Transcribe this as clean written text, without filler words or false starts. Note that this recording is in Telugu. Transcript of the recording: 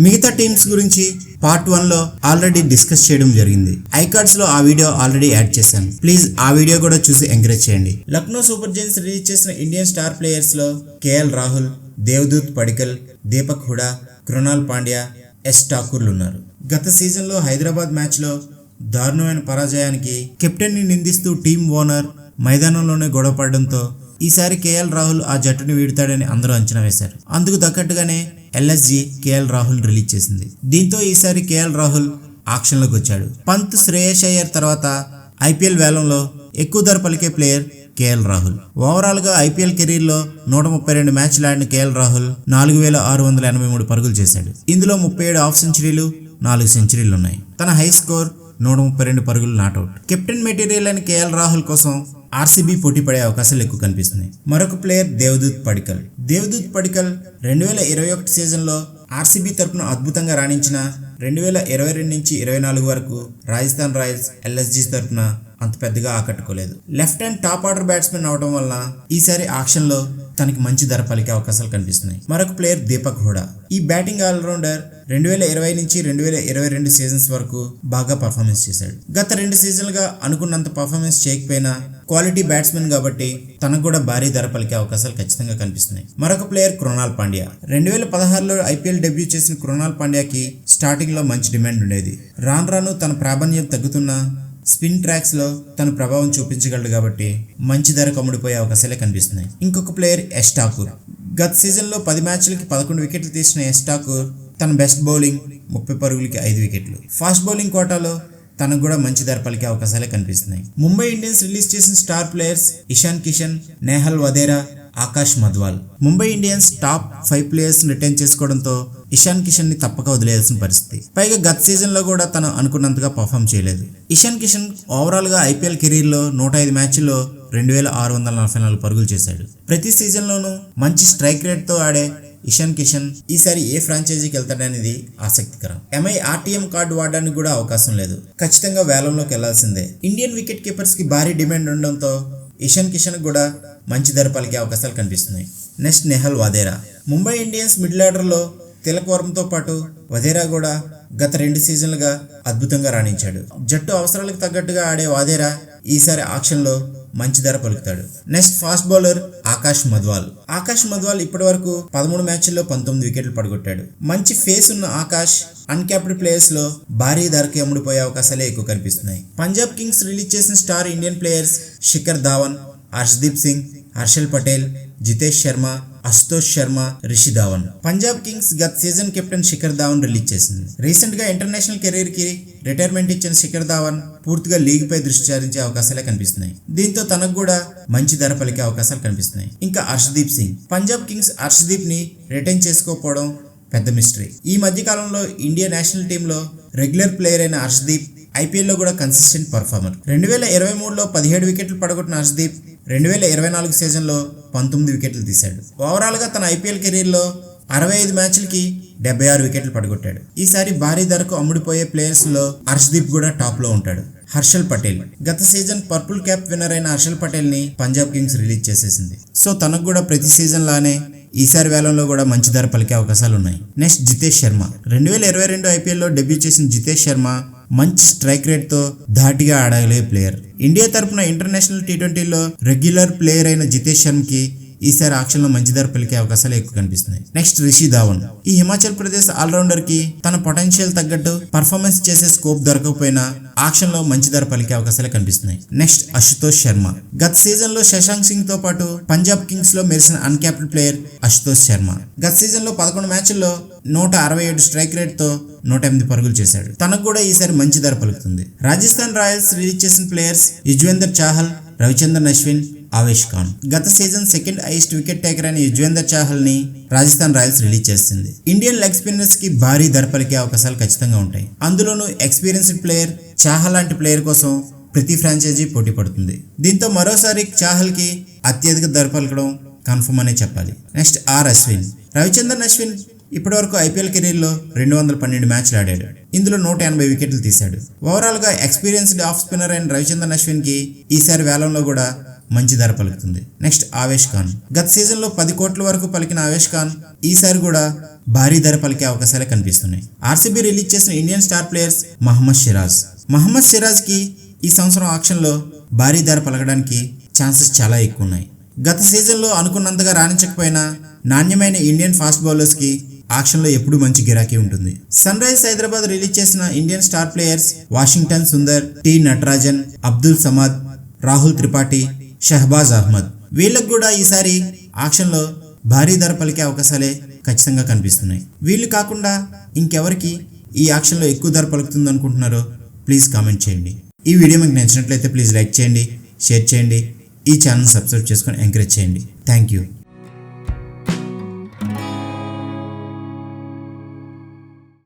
మిగతా టీమ్స్ గురించి పార్ట్ 1 లో ఆల్రెడీ డిస్కస్ చేయడం జరిగింది. ఐకార్డ్స్ లో ఆ వీడియో ఆల్రెడీ యాడ్ చేశాను. ప్లీజ్ ఆ వీడియో కూడా చూసి ఎంకరేజ్ చేయండి. లక్నో సూపర్ జైంట్స్ రిలీజ్ చేసిన ఇండియన్ స్టార్ ప్లేయర్స్ లో కేఎల్ రాహుల్, దేవదూత్ పడికల్, దీపక్ హుడా, కృణాల్ పాండ్యా, ఎస్ ఠాకూర్లు ఉన్నారు. గత సీజన్ లో హైదరాబాద్ మ్యాచ్ లో దారుణమైన పరాజయానికి కెప్టెన్ ని నిందిస్తూ టీమ్ ఓనర్ మైదానంలోనే గొడవ పడడంతో ఈసారి కేఎల్ రాహుల్ ఆ జట్టును వీడుతాడని అందరూ అంచనా వేశారు. అందుకు తగ్గట్టుగానే ఎల్ఎస్జి కేఎల్ రాహుల్ రిలీజ్ చేసింది. దీంతో ఈసారి కేఎల్ రాహుల్ ఆక్షన్లోకి వచ్చాడు. పంత్, శ్రేయస్ అయ్యర్ తర్వాత ఐపీఎల్ వేలంలో ఎక్కువ ధర పలికే ప్లేయర్ కేఎల్ రాహుల్. ఓవరాల్ గా ఐపీఎల్ కెరీర్ లో 132 మ్యాచ్లు ఆడిన కేఎల్ రాహుల్ 4683 పరుగులు చేశాడు. ఇందులో 37 హాఫ్ సెంచరీలు, 4 సెంచరీలు ఉన్నాయి. తన హై స్కోర్ 132 పరుగులు నాట్అవుట్. కెప్టెన్ మెటీరియల్ అని కేఎల్ రాహుల్ కోసం ఆర్సీబీ పోటీ పడే అవకాశాలు ఎక్కువ కనిపిస్తున్నాయి. మరొక ప్లేయర్ దేవదూత్ పడికల్. దేవదూత్ పడికల్ 2021 సీజన్ లో ఆర్సీబీ తరపున అద్భుతంగా రాణించిన 2022 నుంచి 24 వరకు రాజస్థాన్ రాయల్స్, ఎల్ఎస్జీ తరపున అంత పెద్దగా ఆకట్టుకోలేదు. Left hand top order batsmen అవడం వల్ల ఈసారి ఆక్షన్ లో తనకి మంచి ధర పలికే అవకాశాలు కనిపిస్తున్నాయి. మరొక ప్లేయర్ దీపక్ హుడా. ఈ బ్యాటింగ్ ఆల్రౌండర్ 2020 నుంచి 2022 సీజన్స్ వరకు బాగా పర్ఫార్మెన్స్ చేశాడు. గత 2 సీజన్లుగా అనుకున్నంత పర్ఫార్మెన్స్ చేయకపోయినా క్వాలిటీ బ్యాట్స్మెన్ కాబట్టి తనకు కూడా భారీ ధర పలికే అవకాశాలు ఖచ్చితంగా కనిపిస్తున్నాయి. మరొక ప్లేయర్ కృణాల్ పాండ్యా. 2016లో ఐపీఎల్ డెబ్యూ చేసిన కృణాల్ పాండ్యాకి స్టార్టింగ్ లో మంచి డిమాండ్ ఉండేది. రాను తన ప్రాబల్యం తగ్గుతున్న స్పిన్ ట్రాక్స్ లో తన ప్రభావం చూపించగలడు కాబట్టి మంచి ధరకు అమ్ముడిపోయే అవకాశాలే కనిపిస్తున్నాయి. ఇంకొక ప్లేయర్ ఎస్ ఠాకూర్. గత సీజన్ లో 10 మ్యాచ్లకి 11 వికెట్లు తీసిన ఎస్ ఠాకూర్ తన బెస్ట్ బౌలింగ్ 30 పరుగులకి 5 వికెట్లు. ఫాస్ట్ బౌలింగ్ కోటాలో తనకు కూడా మంచి ధర పలికే అవకాశాలే కనిపిస్తున్నాయి. ముంబై ఇండియన్స్ రిలీజ్ చేసిన star players Ishan Kishan, Nehal Wadhera, Akash Madhwal. Mumbai Indians top 5 players retain చేసుకోవడంతో ఇషాన్ కిషన్ ని తప్పక వదిలేయాల్సిన పరిస్థితి. పైగా గత సీజన్ లో కూడా తను అనుకున్నంతగా పర్ఫామ్ చేయలేదు. ఇషాన్ కిషన్ ఓవరాల్ గా ఐపీఎల్ కెరీర్ లో 105 మ్యాచ్ల్లో 2644 పరుగులు చేశాడు. ప్రతి సీజన్ లోనూ మంచి స్ట్రైక్ రేట్ తో ఆడే ఇషాన్ కిషన్ ఈసారి ఏ ఫ్రాంచైజీకి వెళ్తాడనేది ఆసక్తికరం. ఎంఐ ఆర్టీఎం కార్డు వాడడానికి కూడా అవకాశం లేదు. ఖచ్చితంగా వేలంలోకి వెళ్లాల్సిందే. ఇండియన్ వికెట్ కీపర్స్ కి భారీ డిమాండ్ ఉండడంతో ఇషాన్ కిషన్ కూడా మంచి ధర పలికే అవకాశాలు కనిపిస్తున్నాయి. Next Nehal Wadhera. Mumbai Indians middle order లో తిలక్ వర్మతో పాటు వదేరా కూడా గత 2 సీజన్లుగా అద్భుతంగా రాణించాడు. జట్టు అవసరాలకు తగ్గట్టుగా ఆడే వదేరా ఈసారి ఆక్షన్ లో మంచి ధర పలుకుతాడు. Next fast bowler Akash Madhwal. Akash Madhwal ఇప్పటి వరకు 13 మ్యాచ్ల్లో 19 వికెట్లు పడగొట్టాడు. మంచి ఫేస్ ఉన్న ఆకాష్ అన్క్యాప్డ్ ప్లేయర్స్ లో భారీ ధరకి అమ్ముడిపోయే అవకాశాలే ఎక్కువ కనిపిస్తున్నాయి. పంజాబ్ కింగ్స్ రిలీజ్ చేసిన star Indian players Shikhar Dhawan, Harshdeep Singh, Harshal Patel, Jitesh Sharma, Ashutosh Sharma, Rishi Dhawan. Punjab Kings గత season captain Shikhar Dhawan release చేసింది. రీసెంట్ గా ఇంటర్నేషనల్ కెరీర్ కి రిటైర్మెంట్ ఇచ్చిన శిఖర్ ధావన్ పూర్తిగా లీగ్ పై దృష్టి సారించే అవకాశాలే కనిపిస్తున్నాయి. దీంతో తనకు కూడా మంచి ధర పలికే అవకాశాలు కనిపిస్తున్నాయి. ఇంకా హర్షదీప్ సింగ్. పంజాబ్ కింగ్స్ హర్షదీప్ ని రిటైన్ చేసుకోకపోవడం పెద్ద మిస్టరీ. ఈ మధ్య కాలంలో ఇండియా నేషనల్ టీమ్ లో రెగ్యులర్ ప్లేయర్ అయిన హర్షదీప్ ఐపీఎల్ లో కూడా కన్సిస్టెంట్ పర్ఫార్మర్. 2023లో 17 వికెట్లు పడగొట్టిన హర్షదీప్ 2024 సీజన్ లో 19 వికెట్లు తీశాడు. ఓవరాల్ గా తన ఐపీఎల్ కెరీర్ లో 65 మ్యాచ్లకి 76 వికెట్లు పడగొట్టాడు. ఈసారి భారీ ధరకు అమ్ముడిపోయే ప్లేయర్స్ లో హర్షదీప్ కూడా టాప్ లో ఉంటాడు. హర్షల్ పటేల్. గత సీజన్ పర్పుల్ క్యాప్ విన్నర్ అయిన హర్షల్ పటేల్ ని పంజాబ్ కింగ్స్ రిలీజ్ చేసేసింది. సో తనకు కూడా ప్రతి సీజన్ లానే ఈసారి వేలంలో కూడా మంచి ధర పలికే అవకాశాలు ఉన్నాయి. నెక్స్ట్ జితేష్ శర్మ. 2022 ఐపీఎల్ లో డెబ్యూ చేసిన జితేష్ శర్మ మంచి స్ట్రైక్ రేట్ తో ధాటిగా ఆడగలిగే ప్లేయర్. ఇండియా తరపున ఇంటర్నేషనల్ T20లో రెగ్యులర్ ప్లేయర్ అయిన జితేష్ శర్మకి ఈసారి ఆక్షన్ లో మంచి ధర పలికే అవకాశాలు ఎక్కువ కనిపిస్తున్నాయి. నెక్స్ట్ రిషి ధావన్. ఈ హిమాచల్ ప్రదేశ్ ఆల్రౌండర్ కి తన పొటెన్షియల్ తగ్గట్టు పర్ఫార్మెన్స్ చేసే స్కోప్ దొరకకపోయినా ఆక్షన్ లో మంచి ధర పలికే అవకాశాలు కనిపిస్తున్నాయి. నెక్స్ట్ అశుతోష్ శర్మ. గత సీజన్ లో శశాంక్ సింగ్ తో పాటు పంజాబ్ కింగ్స్ లో మెరిసిన అన్క్యాప్డ్ ప్లేయర్ అశుతోష్ శర్మ. గత సీజన్ లో 11 మ్యాచ్ల్లో 167 స్ట్రైక్ రేట్ తో 108 పరుగులు చేశాడు. తనకు కూడా ఈసారి మంచి ధర పలుకుతుంది. రాజస్థాన్ రాయల్స్ రిలీజ్ చేసిన ప్లేయర్స్ యుజ్వేందర్ చాహల్, రవిచంద్రన్ అశ్విన్, ఆవేష్ ఖాన్. గత season second highest wicket taker అయిన యుజ్వేందర్ చాహల్ ని రాజస్థాన్ రాయల్స్ రిలీజ్ చేస్తుంది. ఇండియన్ లెగ్ స్పిన్నర్స్ కి భారీ ధర పలికే అవకాశాలు ఖచ్చితంగా ఉంటాయి. అందులోనూ ఎక్స్పీరియన్స్డ్ ప్లేయర్ చాహల్ లాంటి ప్లేయర్ కోసం ప్రతి ఫ్రాంచైజీ పోటీ పడుతుంది. దీంతో మరోసారి చాహల్ కి అత్యధిక ధర పలకడం కన్ఫర్మ్ అనే చెప్పాలి. నెక్స్ట్ అశ్విన్. రవిచంద్రన్ అశ్విన్ ఇప్పటివరకు ఐపీఎల్ కెరీర్ లో 212 మ్యాచ్లు ఆడాడు. ఇందులో 180 వికెట్లు తీశాడు. ఓవరాల్ గా ఎక్స్పీరియన్స్డ్ ఆఫ్ స్పిన్నర్ అయిన రవిచంద్రన్ అశ్విన్ కి ఈసారి వేలంలో కూడా మంచి ధర పలుకుతుంది. నెక్స్ట్ ఆవేష్ ఖాన్. గత సీజన్ లో 10 కోట్ల వరకు పలికిన ఆవేష్ ఖాన్ ఈసారి కూడా భారీ ధర పలికే అవకాశాలే కనిపిస్తున్నాయి. ఆర్సీబీ రిలీజ్ చేసిన Indian star players Mohammed Siraj కి ఈ సంవత్సరం ఆక్షన్ లో భారీ ధర పలకడానికి ఛాన్సెస్ చాలా ఎక్కువ ఉన్నాయి. గత సీజన్ లో అనుకున్నంతగా రాణించకపోయినా నాణ్యమైన ఇండియన్ ఫాస్ట్ బౌలర్స్ కి ఆక్షన్ లో ఎప్పుడూ మంచి గిరాకీ ఉంటుంది. సన్ రైజర్స్ హైదరాబాద్ రిలీజ్ చేసిన Indian star players Washington Sundar, T Natarajan, Abdul Samad, Rahul Tripathi, Shahbaz Ahmed. వీళ్ళకు కూడా ఈసారి ఆక్షన్ లో భారీ ధర పలికే అవకాశాలే ఖచ్చితంగా కనిపిస్తున్నాయి. వీళ్ళు కాకుండా ఇంకెవరికి ఈ ఆక్షన్ లో ఎక్కువ ధర పలుకుతుంది అనుకుంటున్నారో ప్లీజ్ కామెంట్ చేయండి. ఈ వీడియో మీకు నచ్చినట్లయితే ప్లీజ్ లైక్ చేయండి, షేర్ చేయండి, ఈ ఛానల్ సబ్స్క్రైబ్ చేసుకొని ఎంకరేజ్ చేయండి. Thank you.